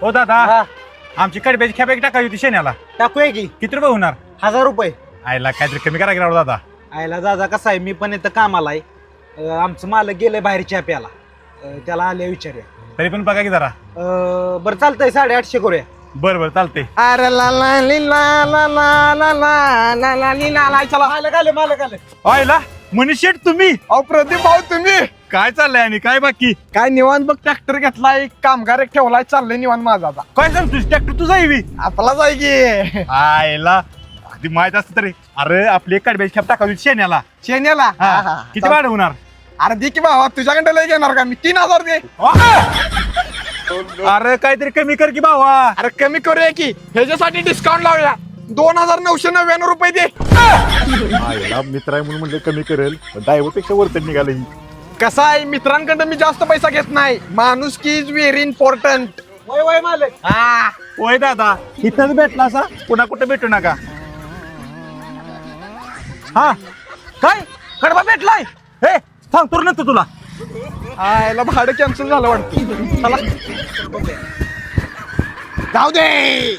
हो दादा, हा, आमची कडब्याची खेप एक टाकावी होती शेण्याला. टाकूया की किती रुपये होणार? 1000 रुपये. आयला काहीतरी कमी करा की राव दादा. आयला दादा कसं आहे, मी पण इथं कामाला आहे. आमचं मालक गेलंय बाहेर चहा प्याला. त्याला आले विचारूया. तरी पण बघा की जरा. बरं चालतंय 850 करूया. बरं चालते. अरे ला ला ली ला ला ला ला ला ला ला ली ला ला. चला मालक आले. आयला मनीष शेठ तुम्ही? अहो प्रदीप भाऊ तुम्ही काय चाललंय आणि काय बाकी? काय निवांत बघ, ट्रॅक्टर घेतलाय, कामगार एक ठेवलाय, चाललंय निवांत माझा आता. काय सांगतोस? ट्रॅक्टर तुझा येवी? आपलाच आहे की. आयला अगदी माहित असत तरी. अरे आपली एक कडब्याची खेप टाकावी होती शेण्याला. शेण्याला हा. किती भाडं होणार? अरे दे की भावा, तुझ्याकडे लय घेणार का मी? 3000 दे. अरे काहीतरी कमी कर की भावा. अरे कमी करूया की, ह्याच्यासाठी डिस्काउंट लावूया. 2999 रुपये दे. आयला मित्र आहे म्हणून म्हणलं कमी करेल, ड्रायव्हर पेक्षा वरती निघालं ही. कसं आहे, मित्रांकडे मी जास्त पैसा घेत नाही. माणूस की इज व्हेरी इम्पॉर्टंट. वय मालक. हा होय दादा, इथंच भेटला असा पुन्हा कुठे भेटू नका. हा काय कडबा भेटलाय? हे सांगतो नंतर तुला. याला भाडं कॅन्सल झालं वाटतं. चला जाऊ दे.